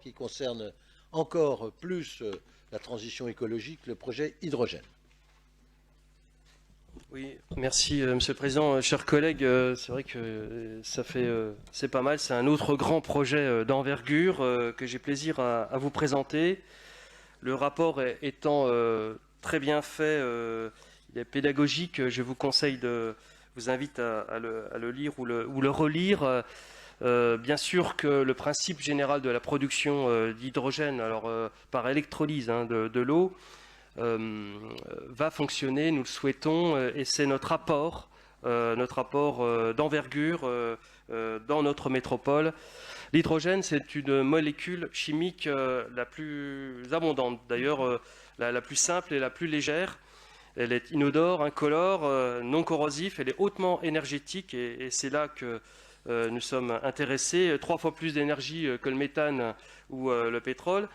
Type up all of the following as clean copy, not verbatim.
qui concerne encore plus la transition écologique, le projet hydrogène. Oui, merci Monsieur le Président. Chers collègues, c'est vrai que c'est pas mal. C'est un autre grand projet d'envergure que j'ai plaisir à vous présenter. Le rapport étant très bien fait, il est pédagogique. Je vous conseille vous invite à le lire ou le relire. Bien sûr que le principe général de la production d'hydrogène, alors par électrolyse de l'eau, va fonctionner, nous le souhaitons, et c'est notre apport d'envergure dans notre métropole. L'hydrogène, c'est une molécule chimique la plus abondante, d'ailleurs la plus simple et la plus légère. Elle est inodore, incolore, non corrosif, elle est hautement énergétique et c'est là que nous sommes intéressés. 3 fois plus d'énergie que le méthane ou le pétrole.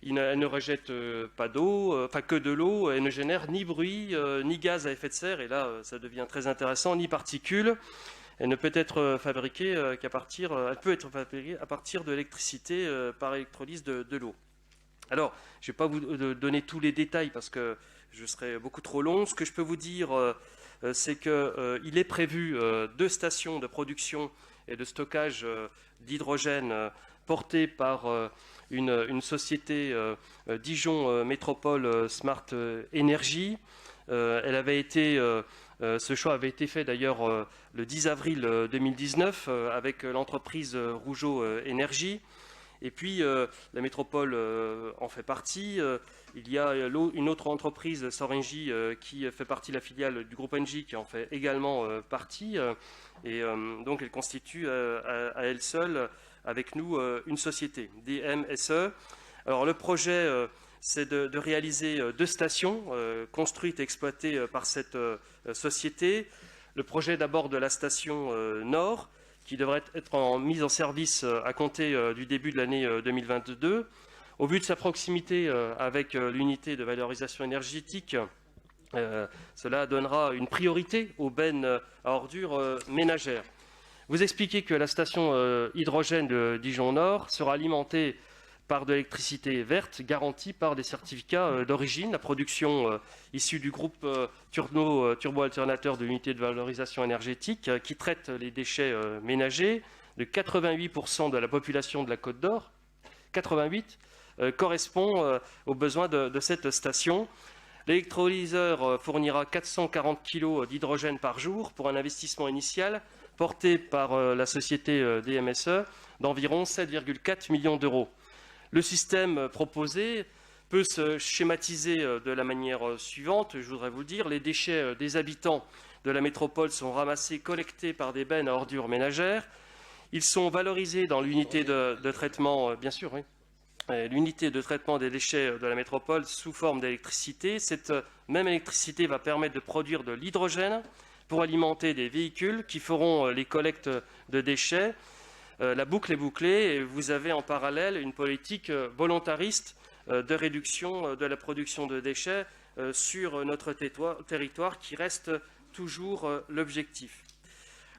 Elle ne rejette pas d'eau, enfin que de l'eau, elle ne génère ni bruit, ni gaz à effet de serre, et là ça devient très intéressant, ni particules. Elle ne peut être fabriquée elle peut être fabriquée à partir de l'électricité par électrolyse de l'eau. Alors, je ne vais pas vous donner tous les détails parce que je serais beaucoup trop long. Ce que je peux vous dire, c'est qu'il est prévu 2 stations de production et de stockage d'hydrogène portées par une société Dijon Métropole Smart Energy. Ce choix avait été fait d'ailleurs le 10 avril 2019 avec l'entreprise Rougeau Énergie. Et puis la métropole en fait partie. Il y a une autre entreprise, Sorengy, qui fait partie de la filiale du groupe Engie, qui en fait également partie. Et donc elle constitue à elle seule, avec nous, une société, DMSE. Alors le projet, c'est de réaliser 2 stations construites et exploitées par cette société. Le projet d'abord de la station Nord, qui devrait être mise en service à compter du début de l'année 2022. Au vu de sa proximité avec l'unité de valorisation énergétique, cela donnera une priorité aux bennes à ordures ménagères. Vous expliquez que la station hydrogène de Dijon Nord sera alimentée par de l'électricité verte garantie par des certificats d'origine. La production issue du groupe turbo-alternateur de l'unité de valorisation énergétique qui traite les déchets ménagers de 88% de la population de la Côte d'Or, 88, correspond aux besoins de cette station. L'électrolyseur fournira 440 kg d'hydrogène par jour pour un investissement initial porté par la société DMSE d'environ 7,4 millions d'euros. Le système proposé peut se schématiser de la manière suivante, je voudrais vous le dire. Les déchets des habitants de la métropole sont ramassés, collectés par des bennes à ordures ménagères. Ils sont valorisés dans l'unité de traitement, bien sûr, oui, l'unité de traitement des déchets de la métropole sous forme d'électricité. Cette même électricité va permettre de produire de l'hydrogène pour alimenter des véhicules qui feront les collectes de déchets. La boucle est bouclée et vous avez en parallèle une politique volontariste de réduction de la production de déchets sur notre territoire qui reste toujours l'objectif.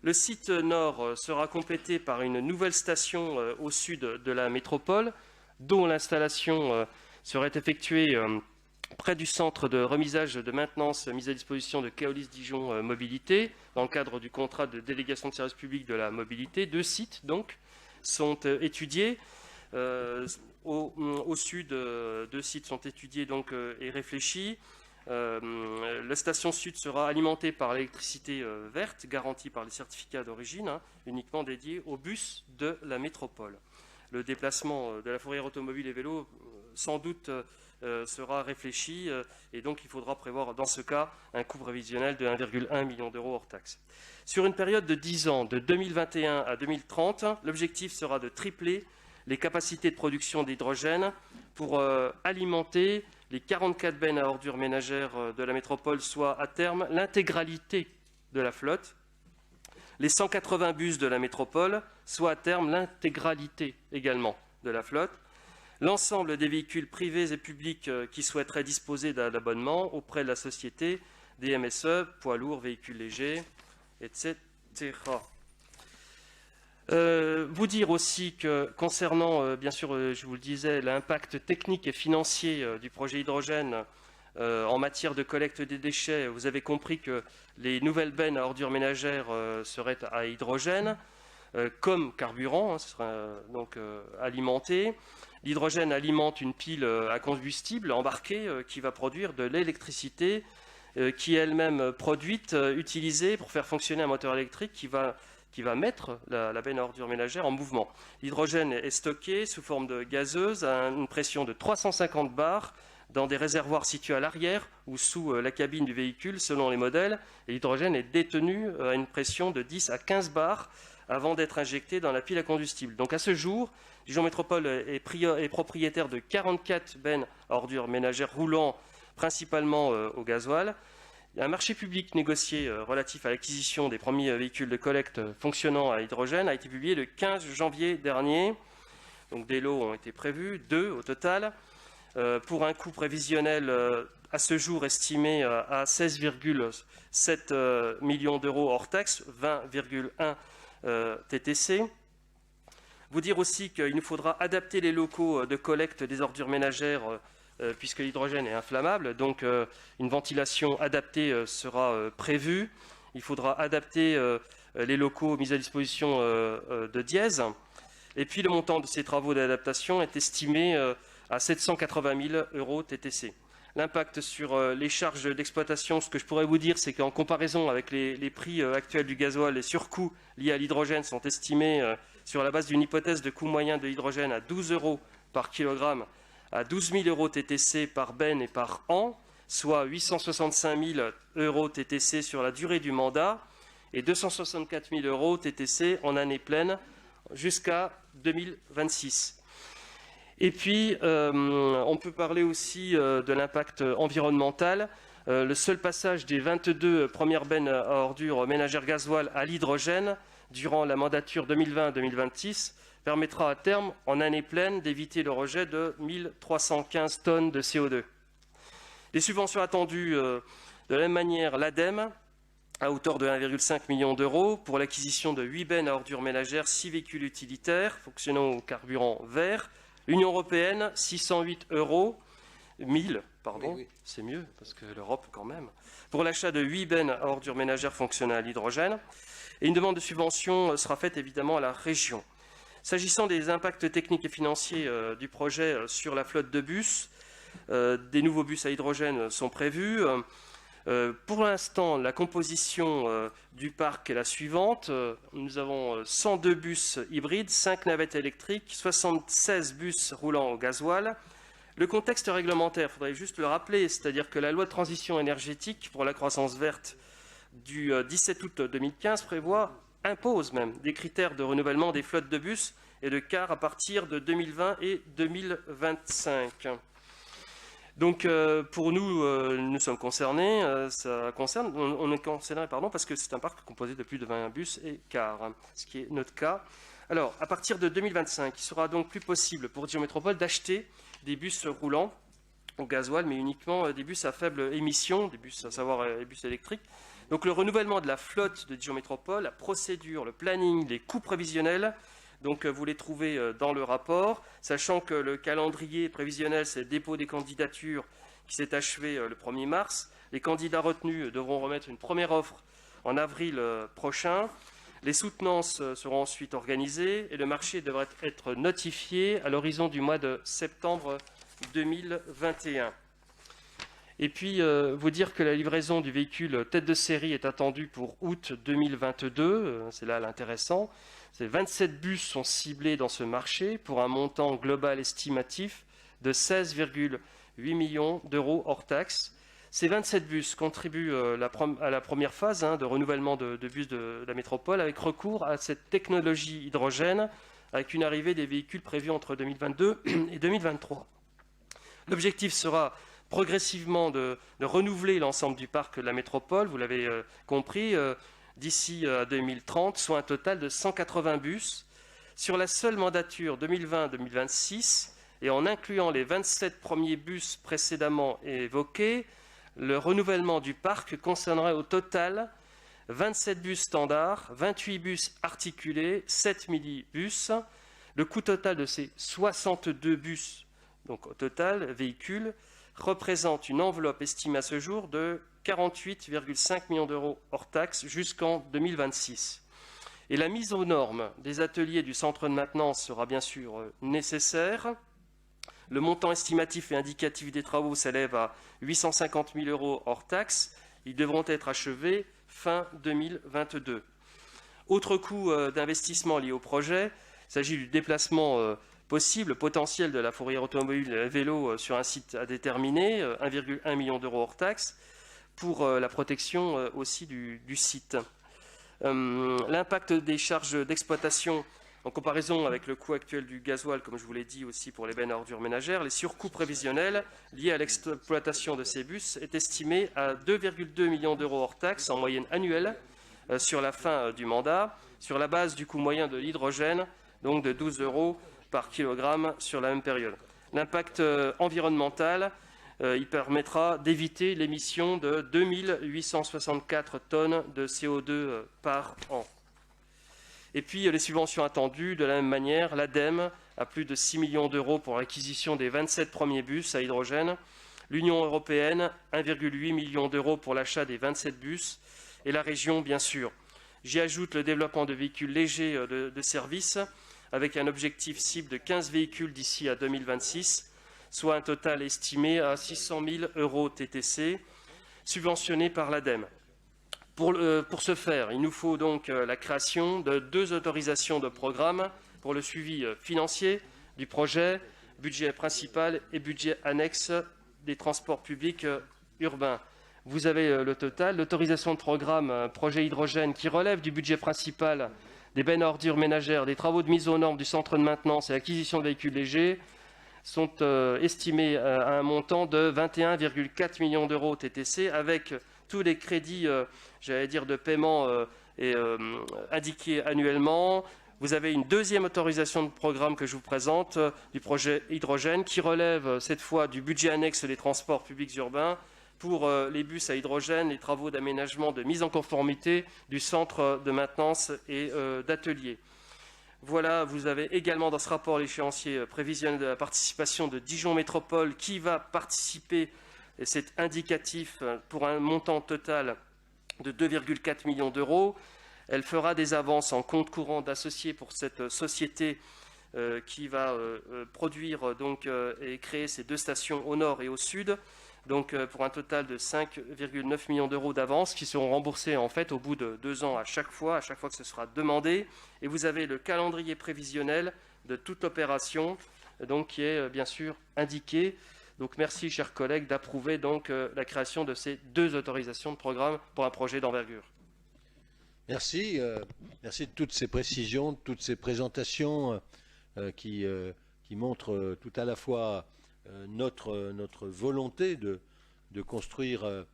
Le site nord sera complété par une nouvelle station au sud de la métropole dont l'installation serait effectuée près du centre de remisage de maintenance mise à disposition de Keolis Dijon Mobilité, dans le cadre du contrat de délégation de service public de la mobilité. 2 sites donc sont étudiés. Au sud, 2 sites sont étudiés donc, et réfléchis. La station sud sera alimentée par l'électricité verte, garantie par les certificats d'origine, uniquement dédiée aux bus de la métropole. Le déplacement de la fourrière automobile et vélo, sans doute, sera réfléchi et donc il faudra prévoir dans ce cas un coût prévisionnel de 1,1 million d'euros hors taxe. Sur une période de 10 ans, de 2021 à 2030, l'objectif sera de tripler les capacités de production d'hydrogène pour alimenter les 44 bennes à ordures ménagères de la métropole, soit à terme l'intégralité de la flotte, les 180 bus de la métropole, soit à terme l'intégralité également de la flotte, l'ensemble des véhicules privés et publics qui souhaiteraient disposer d'un abonnement auprès de la société DMSE, poids lourds, véhicules légers, etc. Vous dire aussi que concernant, bien sûr, je vous le disais, l'impact technique et financier du projet hydrogène en matière de collecte des déchets, vous avez compris que les nouvelles bennes à ordures ménagères seraient à hydrogène comme carburant, hein, ce sera donc alimenté. L'hydrogène alimente une pile à combustible embarquée qui va produire de l'électricité qui est elle-même produite, utilisée pour faire fonctionner un moteur électrique qui va mettre la benne à ordures ménagères en mouvement. L'hydrogène est stocké sous forme de gazeuse à une pression de 350 bars dans des réservoirs situés à l'arrière ou sous la cabine du véhicule selon les modèles. Et l'hydrogène est détenu à une pression de 10 à 15 bars avant d'être injecté dans la pile à combustible. Donc à ce jour, Dijon Métropole est propriétaire de 44 bennes à ordures ménagères roulant principalement au gasoil. Un marché public négocié relatif à l'acquisition des premiers véhicules de collecte fonctionnant à hydrogène a été publié le 15 janvier dernier. Donc des lots ont été prévus, 2 au total, pour un coût prévisionnel à ce jour estimé à 16,7 millions d'euros hors taxe, 20,1 TTC. Vous dire aussi qu'il nous faudra adapter les locaux de collecte des ordures ménagères puisque l'hydrogène est inflammable, donc une ventilation adaptée sera prévue. Il faudra adapter les locaux mis à disposition de Dièse. Et puis le montant de ces travaux d'adaptation est estimé à 780 000 euros TTC. L'impact sur les charges d'exploitation, ce que je pourrais vous dire, c'est qu'en comparaison avec les prix actuels du gasoil, les surcoûts liés à l'hydrogène sont estimés sur la base d'une hypothèse de coût moyen de l'hydrogène à 12 euros par kilogramme, à 12 000 euros TTC par benne et par an, soit 865 000 euros TTC sur la durée du mandat et 264 000 euros TTC en année pleine jusqu'à 2026. Et puis, on peut parler aussi de l'impact environnemental. Le seul passage des 22 premières bennes à ordures ménagères gasoil à l'hydrogène durant la mandature 2020-2026 permettra à terme, en année pleine, d'éviter le rejet de 1315 tonnes de CO2. Les subventions attendues, de la même manière, l'ADEME, à hauteur de 1,5 million d'euros, pour l'acquisition de 8 bennes à ordures ménagères, 6 véhicules utilitaires fonctionnant au carburant vert. L'Union européenne, 608 euros, 1000, pardon, oui. C'est mieux, parce que l'Europe quand même, pour l'achat de 8 bennes à ordures ménagères fonctionnant à l'hydrogène. Et une demande de subvention sera faite évidemment à la région. S'agissant des impacts techniques et financiers du projet sur la flotte de bus, des nouveaux bus à hydrogène sont prévus. Pour l'instant, la composition du parc est la suivante. Nous avons 102 bus hybrides, 5 navettes électriques, 76 bus roulant au gasoil. Le contexte réglementaire, il faudrait juste le rappeler, c'est-à-dire que la loi de transition énergétique pour la croissance verte du 17 août 2015 impose même des critères de renouvellement des flottes de bus et de cars à partir de 2020 et 2025. Donc pour nous, nous sommes concernés, on est concernés parce que c'est un parc composé de plus de 20 bus et cars, hein, ce qui est notre cas. Alors à partir de 2025, il sera donc plus possible pour Dijon Métropole d'acheter des bus roulants au gasoil, mais uniquement des bus à faible émission, des bus à savoir les bus électriques. Donc le renouvellement de la flotte de Dijon Métropole, la procédure, le planning, les coûts prévisionnels, donc vous les trouvez dans le rapport, sachant que le calendrier prévisionnel, c'est le dépôt des candidatures qui s'est achevé le 1er mars. Les candidats retenus devront remettre une première offre en avril prochain. Les soutenances seront ensuite organisées et le marché devrait être notifié à l'horizon du mois de septembre 2021. Et puis, vous dire que la livraison du véhicule tête de série est attendue pour août 2022. C'est là l'intéressant. 27 bus sont ciblés dans ce marché pour un montant global estimatif de 16,8 millions d'euros hors taxe. Ces 27 bus contribuent à la première phase de renouvellement de bus de la métropole avec recours à cette technologie hydrogène avec une arrivée des véhicules prévus entre 2022 et 2023. L'objectif sera progressivement de renouveler l'ensemble du parc de la métropole, vous l'avez compris, d'ici à 2030, soit un total de 180 bus. Sur la seule mandature 2020-2026, et en incluant les 27 premiers bus précédemment évoqués, le renouvellement du parc concernerait au total 27 bus standards, 28 bus articulés, 7 minibus. Le coût total de ces 62 bus, donc au total, véhicules, représente une enveloppe estimée à ce jour de 48,5 millions d'euros hors taxes jusqu'en 2026. Et la mise aux normes des ateliers du centre de maintenance sera bien sûr nécessaire. Le montant estimatif et indicatif des travaux s'élève à 850 000 euros hors taxes. Ils devront être achevés fin 2022. Autre coût d'investissement lié au projet, il s'agit du déplacement potentiel de la fourrière automobile et vélo sur un site à déterminer, 1,1 million d'euros hors taxes, pour la protection aussi du site. L'impact des charges d'exploitation en comparaison avec le coût actuel du gasoil, comme je vous l'ai dit aussi pour les bennes à ordures ménagères, les surcoûts prévisionnels liés à l'exploitation de ces bus est estimé à 2,2 millions d'euros hors taxes en moyenne annuelle sur la fin du mandat, sur la base du coût moyen de l'hydrogène, donc de 12 euros par kilogramme sur la même période. L'impact environnemental, il permettra d'éviter l'émission de 2864 tonnes de CO2 par an. Et puis les subventions attendues, de la même manière, l'ADEME a plus de 6 millions d'euros pour l'acquisition des 27 premiers bus à hydrogène, l'Union européenne, 1,8 million d'euros pour l'achat des 27 bus, et la région, bien sûr. J'y ajoute le développement de véhicules légers de service, avec un objectif cible de 15 véhicules d'ici à 2026, soit un total estimé à 600 000 euros TTC, subventionnés par l'ADEME. Pour ce faire, il nous faut donc la création de 2 autorisations de programme pour le suivi financier du projet, budget principal et budget annexe des transports publics urbains. Vous avez le total, l'autorisation de programme projet hydrogène qui relève du budget principal des bennes à ordures ménagères, des travaux de mise aux normes du centre de maintenance et l'acquisition de véhicules légers sont estimés à un montant de 21,4 millions d'euros TTC avec tous les crédits, de paiement indiqués annuellement. Vous avez une deuxième autorisation de programme que je vous présente du projet hydrogène qui relève cette fois du budget annexe des transports publics urbains pour les bus à hydrogène, les travaux d'aménagement, de mise en conformité du centre de maintenance et d'atelier. Voilà, vous avez également dans ce rapport l'échéancier prévisionnel de la participation de Dijon Métropole qui va participer, et c'est indicatif, pour un montant total de 2,4 millions d'euros. Elle fera des avances en compte courant d'associés pour cette société qui va produire et créer ces 2 stations au nord et au sud. Donc pour un total de 5,9 millions d'euros d'avances qui seront remboursés en fait au bout de 2 ans à chaque fois que ce sera demandé. Et vous avez le calendrier prévisionnel de toute opération donc, qui est bien sûr indiqué. Donc merci chers collègues d'approuver donc la création de ces 2 autorisations de programme pour un projet d'envergure. Merci, merci de toutes ces précisions, de toutes ces présentations qui montrent tout à la fois notre volonté de construire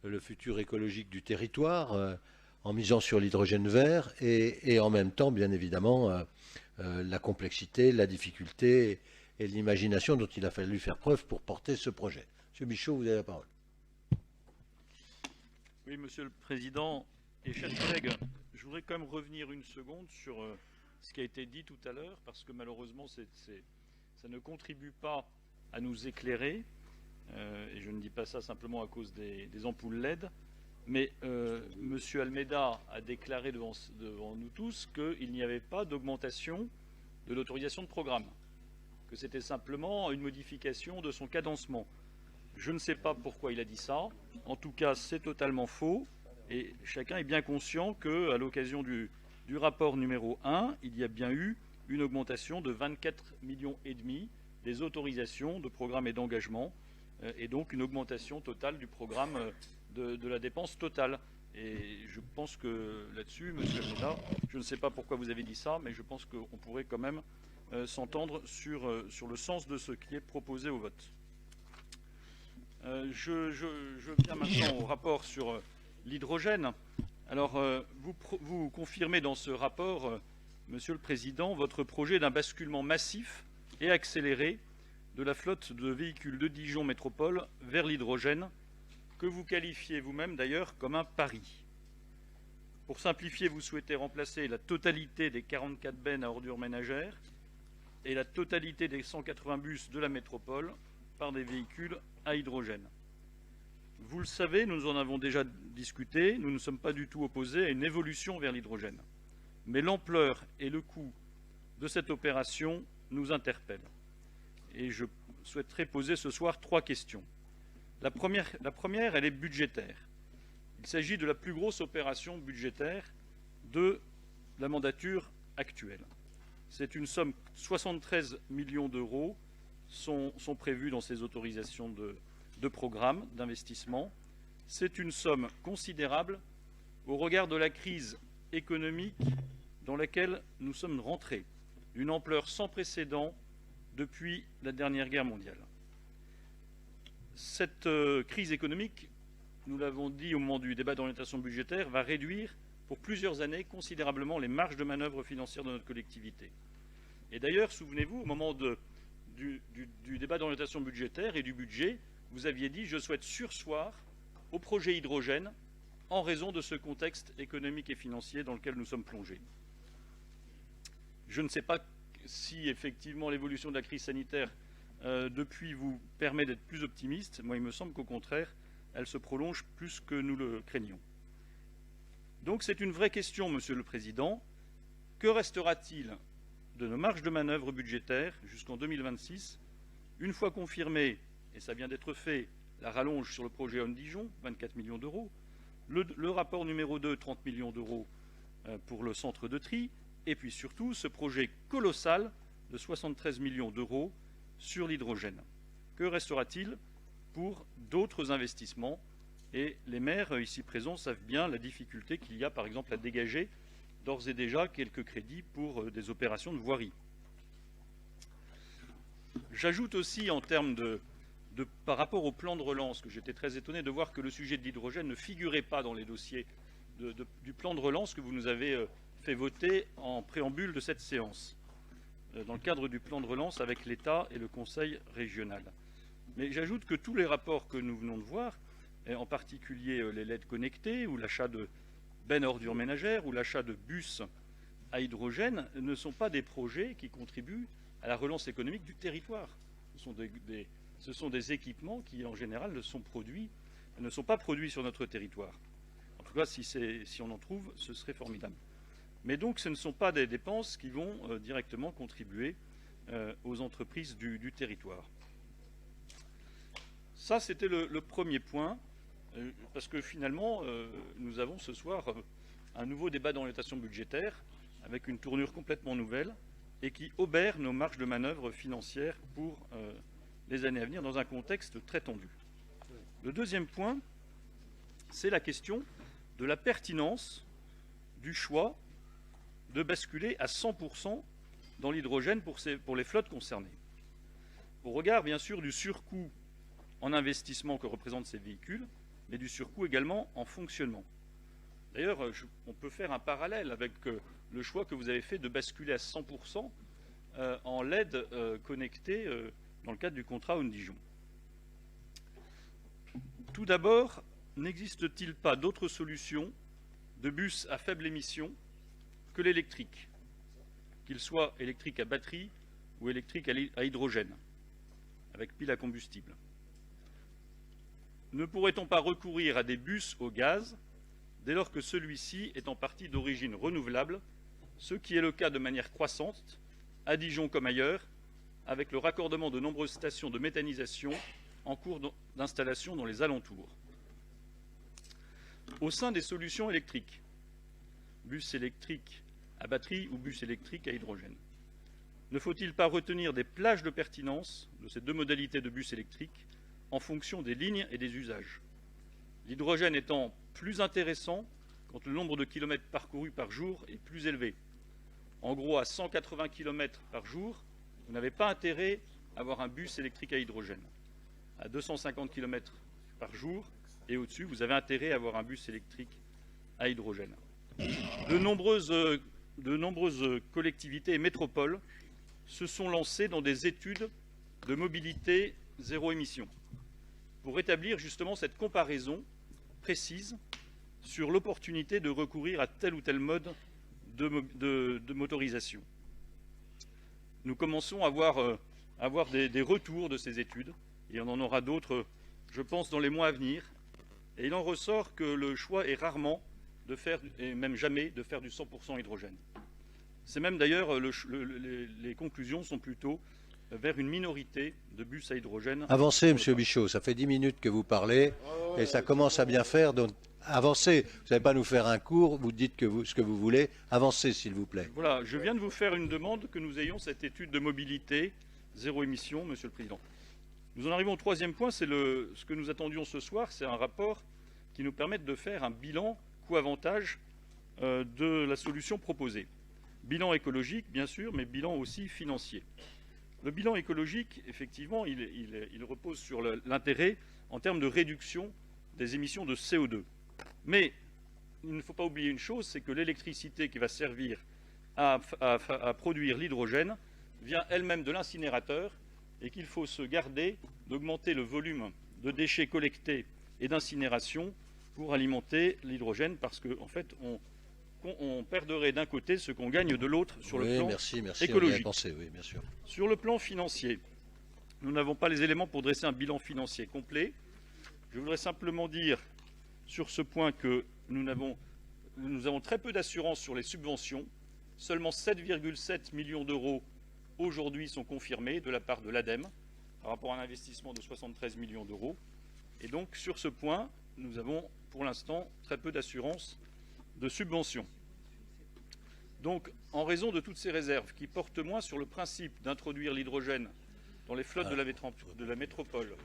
le futur écologique du territoire en misant sur l'hydrogène vert et en même temps, bien évidemment, la complexité, la difficulté et l'imagination dont il a fallu faire preuve pour porter ce projet. Monsieur Michaud, vous avez la parole. Oui, Monsieur le Président et chers collègues, je voudrais quand même revenir une seconde sur ce qui a été dit tout à l'heure, parce que malheureusement, ça ne contribue pas à nous éclairer, et je ne dis pas ça simplement à cause des ampoules LED, mais M. Almeida a déclaré devant nous tous qu'il n'y avait pas d'augmentation de l'autorisation de programme, que c'était simplement une modification de son cadencement. Je ne sais pas pourquoi il a dit ça, en tout cas c'est totalement faux, et chacun est bien conscient qu'à l'occasion du rapport numéro 1, il y a bien eu une augmentation de 24,5 millions des autorisations de programme et d'engagement, et donc une augmentation totale du programme de la dépense totale. Et je pense que là-dessus, monsieur Almeida, je ne sais pas pourquoi vous avez dit ça, mais je pense qu'on pourrait quand même s'entendre sur le sens de ce qui est proposé au vote. Je viens maintenant au rapport sur l'hydrogène. Alors, vous confirmez dans ce rapport, Monsieur le Président, votre projet d'un basculement massif et accéléré de la flotte de véhicules de Dijon Métropole vers l'hydrogène, que vous qualifiez vous-même d'ailleurs comme un pari. Pour simplifier, vous souhaitez remplacer la totalité des 44 bennes à ordures ménagères et la totalité des 180 bus de la métropole par des véhicules à hydrogène. Vous le savez, nous en avons déjà discuté, nous ne sommes pas du tout opposés à une évolution vers l'hydrogène. Mais l'ampleur et le coût de cette opération nous interpellent. Et je souhaiterais poser ce soir 3 questions. La première, elle est budgétaire. Il s'agit de la plus grosse opération budgétaire de la mandature actuelle. C'est une somme, 73 millions d'euros sont prévus dans ces autorisations de programme, d'investissement. C'est une somme considérable au regard de la crise économique dans laquelle nous sommes rentrés, d'une ampleur sans précédent depuis la dernière guerre mondiale. Cette crise économique, nous l'avons dit au moment du débat d'orientation budgétaire, va réduire pour plusieurs années considérablement les marges de manœuvre financières de notre collectivité. Et d'ailleurs, souvenez-vous, au moment du débat d'orientation budgétaire et du budget, vous aviez dit « je souhaite surseoir au projet hydrogène en raison de ce contexte économique et financier dans lequel nous sommes plongés ». Je ne sais pas si effectivement l'évolution de la crise sanitaire depuis vous permet d'être plus optimiste. Moi, il me semble qu'au contraire, elle se prolonge plus que nous le craignons. Donc c'est une vraie question, Monsieur le Président. Que restera-t-il de nos marges de manœuvre budgétaires jusqu'en 2026, une fois confirmé, et ça vient d'être fait, la rallonge sur le projet Homme-Dijon, 24 millions d'euros, le rapport numéro 2, 30 millions d'euros pour le centre de tri, et puis surtout ce projet colossal de 73 millions d'euros sur l'hydrogène. Que restera-t-il pour d'autres investissements? Et les maires ici présents savent bien la difficulté qu'il y a, par exemple, à dégager d'ores et déjà quelques crédits pour des opérations de voirie. J'ajoute aussi en termes par rapport au plan de relance, que j'étais très étonné de voir que le sujet de l'hydrogène ne figurait pas dans les dossiers du plan de relance que vous nous avez fait voter en préambule de cette séance, dans le cadre du plan de relance avec l'État et le Conseil régional. Mais j'ajoute que tous les rapports que nous venons de voir, et en particulier les LED connectés ou l'achat de bennes ordures ménagères ou l'achat de bus à hydrogène, ne sont pas des projets qui contribuent à la relance économique du territoire. Ce sont des équipements qui, en général, ne sont pas produits sur notre territoire. En tout cas, si on en trouve, ce serait formidable. Mais donc, ce ne sont pas des dépenses qui vont directement contribuer aux entreprises du territoire. Ça, c'était le premier point, parce que finalement, nous avons ce soir un nouveau débat d'orientation budgétaire avec une tournure complètement nouvelle et qui obère nos marges de manœuvre financières pour les années à venir dans un contexte très tendu. Le deuxième point, c'est la question de la pertinence du choix de basculer à 100% dans l'hydrogène pour les flottes concernées. Au regard, bien sûr, du surcoût en investissement que représentent ces véhicules, mais du surcoût également en fonctionnement. D'ailleurs, on peut faire un parallèle avec le choix que vous avez fait de basculer à 100% en LED connecté dans le cadre du contrat Homme-Dijon. Tout d'abord, n'existe-t-il pas d'autre solution de bus à faible émission que l'électrique, qu'il soit électrique à batterie ou électrique à hydrogène, avec pile à combustible? Ne pourrait-on pas recourir à des bus au gaz dès lors que celui-ci est en partie d'origine renouvelable, ce qui est le cas de manière croissante, à Dijon comme ailleurs, avec le raccordement de nombreuses stations de méthanisation en cours d'installation dans les alentours? Au sein des solutions électriques, bus électrique à batterie ou bus électrique à hydrogène, ne faut-il pas retenir des plages de pertinence de ces deux modalités de bus électriques en fonction des lignes et des usages? L'hydrogène étant plus intéressant quand le nombre de kilomètres parcourus par jour est plus élevé. En gros, à 180 km par jour, vous n'avez pas intérêt à avoir un bus électrique à hydrogène. À 250 km par jour et au-dessus, vous avez intérêt à avoir un bus électrique à hydrogène. De nombreuses collectivités et métropoles se sont lancées dans des études de mobilité zéro émission pour établir justement cette comparaison précise sur l'opportunité de recourir à tel ou tel mode de motorisation. Nous commençons à avoir des retours de ces études, et on en aura d'autres, je pense, dans les mois à venir. Et il en ressort que le choix est rarement de faire, et même jamais, de faire du 100% hydrogène. C'est même d'ailleurs, les conclusions sont plutôt vers une minorité de bus à hydrogène. Avancez, Monsieur Bichot, ça fait 10 minutes que vous parlez et ça commence à bien faire, donc avancez. Vous n'allez pas nous faire un cours, vous dites ce que vous voulez. Avancez, s'il vous plaît. Voilà, je viens de vous faire une demande que nous ayons cette étude de mobilité zéro émission, Monsieur le Président. Nous en arrivons au troisième point, c'est ce que nous attendions ce soir, c'est un rapport qui nous permette de faire un bilan coût-avantage de la solution proposée. Bilan écologique, bien sûr, mais bilan aussi financier. Le bilan écologique, effectivement, il repose sur l'intérêt en termes de réduction des émissions de CO2. Mais il ne faut pas oublier une chose, c'est que l'électricité qui va servir à produire l'hydrogène vient elle-même de l'incinérateur et qu'il faut se garder d'augmenter le volume de déchets collectés et d'incinération pour alimenter l'hydrogène parce qu'en fait, on perdrait d'un côté ce qu'on gagne de l'autre sur le plan écologique. Pensé, oui, bien sûr. Sur le plan financier, nous n'avons pas les éléments pour dresser un bilan financier complet. Je voudrais simplement dire sur ce point que nous avons très peu d'assurance sur les subventions. Seulement 7,7 millions d'euros aujourd'hui sont confirmés de la part de l'ADEME par rapport à un investissement de 73 millions d'euros. Et donc sur ce point, nous avons pour l'instant très peu d'assurance de subventions. Donc, en raison de toutes ces réserves qui portent moins sur le principe d'introduire l'hydrogène dans les flottes de la métropole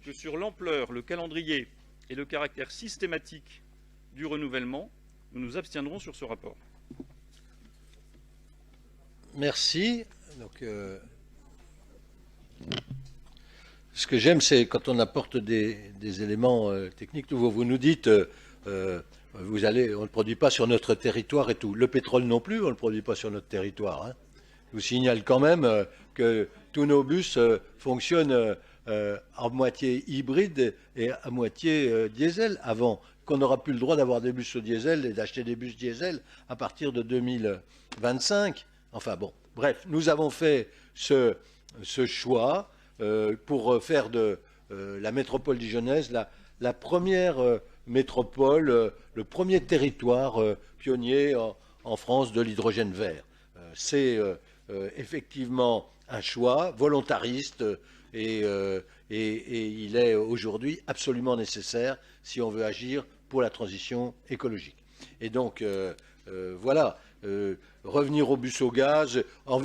que sur l'ampleur, le calendrier et le caractère systématique du renouvellement, nous nous abstiendrons sur ce rapport. Merci. Donc, ce que j'aime, c'est quand on apporte des éléments techniques nouveaux. Vous nous dites... on ne le produit pas sur notre territoire et tout. Le pétrole non plus, on ne le produit pas sur notre territoire. Hein. Je vous signale quand même que tous nos bus fonctionnent en moitié hybride et à moitié diesel avant, qu'on n'aura plus le droit d'avoir des bus au diesel et d'acheter des bus diesel à partir de 2025. Enfin bon, bref, nous avons fait ce choix pour faire de la métropole dijonnaise la première métropole, le premier territoire pionnier en France de l'hydrogène vert. C'est effectivement un choix volontariste et il est aujourd'hui absolument nécessaire si on veut agir pour la transition écologique. Et donc, voilà, revenir aux bus au gaz,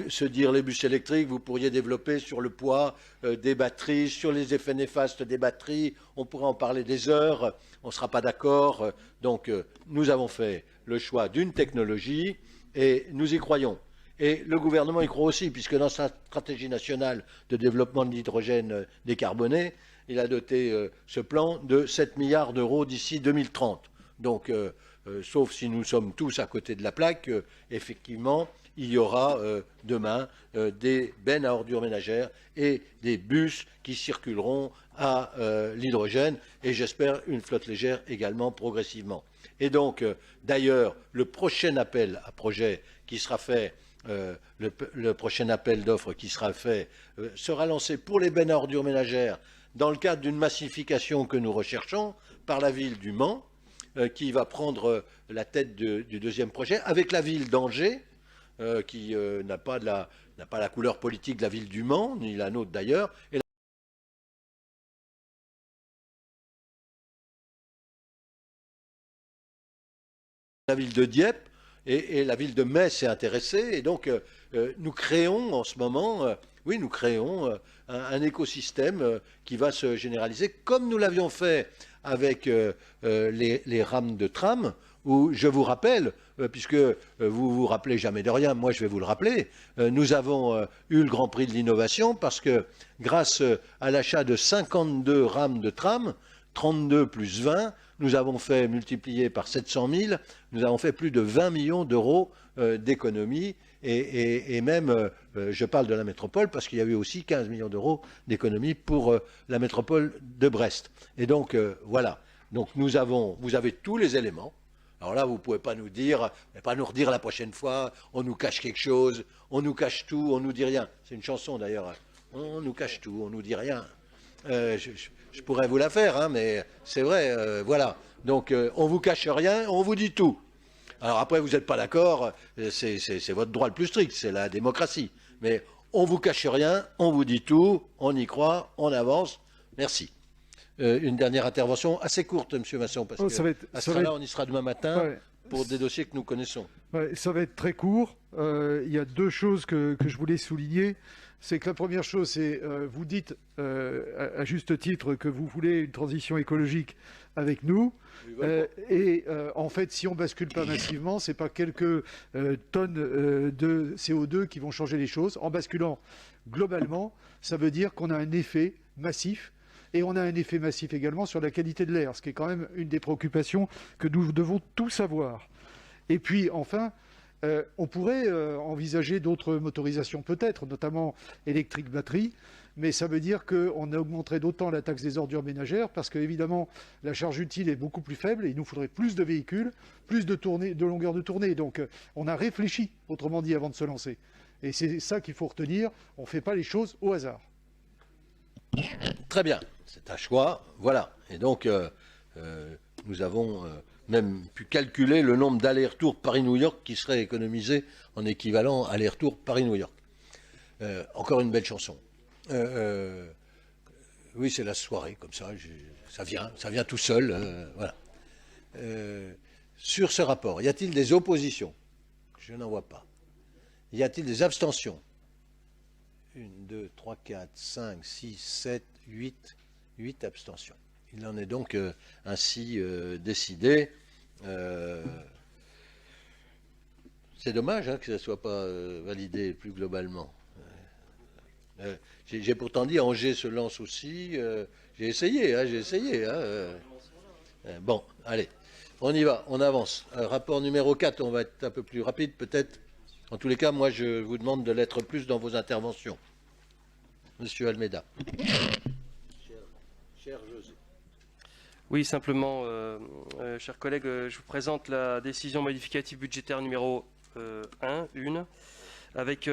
se dire les bus électriques, vous pourriez développer sur le poids des batteries, sur les effets néfastes des batteries, on pourrait en parler des heures, on ne sera pas d'accord. Donc, nous avons fait le choix d'une technologie et nous y croyons. Et le gouvernement y croit aussi, puisque dans sa stratégie nationale de développement de l'hydrogène décarboné, il a doté ce plan de 7 milliards d'euros d'ici 2030. Donc, sauf si nous sommes tous à côté de la plaque, effectivement, il y aura demain des bennes à ordures ménagères et des bus qui circuleront à l'hydrogène et j'espère une flotte légère également progressivement. Et donc, d'ailleurs, le prochain appel à projet qui sera fait, le prochain appel d'offres qui sera fait sera lancé pour les bennes à ordures ménagères dans le cadre d'une massification que nous recherchons par la ville du Mans, qui va prendre la tête du deuxième projet, avec la ville d'Angers, qui n'a pas la couleur politique de la ville du Mans, ni la nôtre d'ailleurs, et la ville de Dieppe, et la ville de Metz est intéressée, et donc nous créons en ce moment, nous créons un écosystème qui va se généraliser, comme nous l'avions fait avec les rames de tram, où je vous rappelle, puisque vous vous rappelez jamais de rien, moi je vais vous le rappeler, nous avons eu le Grand Prix de l'innovation parce que grâce à l'achat de 52 rames de tram, 32 plus 20, nous avons fait multiplier par 700 000, nous avons fait plus de 20 millions d'euros d'économies et même, je parle de la métropole parce qu'il y a eu aussi 15 millions d'euros d'économies pour la métropole de Brest. Et donc, voilà. Donc vous avez tous les éléments. Alors là, vous ne pouvez pas nous dire, pas nous redire la prochaine fois, on nous cache quelque chose, on nous cache tout, on nous dit rien. C'est une chanson d'ailleurs. On nous cache tout, on nous dit rien. Je pourrais vous la faire, hein, mais c'est vrai, voilà. Donc on vous cache rien, on vous dit tout. Alors après, vous n'êtes pas d'accord, c'est votre droit le plus strict, c'est la démocratie. Mais on vous cache rien, on vous dit tout, on y croit, on avance. Merci. Une dernière intervention assez courte, M. Masson, parce qu'à ce moment-là, on y sera demain matin pour des dossiers que nous connaissons. Ouais, ça va être très court. Il y a deux choses que je voulais souligner. C'est que la première chose, c'est vous dites à juste titre que vous voulez une transition écologique avec nous. En fait, si on bascule pas massivement, c'est pas quelques tonnes de CO2 qui vont changer les choses. En basculant globalement, ça veut dire qu'on a un effet massif. Et on a un effet massif également sur la qualité de l'air, ce qui est quand même une des préoccupations que nous devons tous avoir. Et puis enfin, on pourrait envisager d'autres motorisations peut-être, notamment électrique batterie, mais ça veut dire qu'on augmenterait d'autant la taxe des ordures ménagères parce qu'évidemment la charge utile est beaucoup plus faible et il nous faudrait plus de véhicules, plus de longueur de tournée. Donc on a réfléchi, autrement dit, avant de se lancer. Et c'est ça qu'il faut retenir, on ne fait pas les choses au hasard. Très bien, c'est un choix, voilà. Et donc, nous avons même pu calculer le nombre d'allers-retours Paris-New York qui serait économisé en équivalent aller-retour Paris-New York. Encore une belle chanson. Oui, c'est la soirée, comme ça, ça vient tout seul, voilà. Sur ce rapport, y a-t-il des oppositions? Je n'en vois pas. Y a-t-il des abstentions? 1, 2, 3, 4, 5, 6, 7, 8 abstentions. Il en est donc ainsi décidé. C'est dommage que ça ne soit pas validé plus globalement. J'ai pourtant dit Angers se lance aussi. J'ai essayé. Bon, allez, on y va, on avance. Rapport numéro 4, on va être un peu plus rapide peut-être. En tous les cas, moi, je vous demande de l'être plus dans vos interventions. Monsieur Almeida. Cher José. Oui, simplement, chers collègues, je vous présente la décision modificative budgétaire numéro 1, avec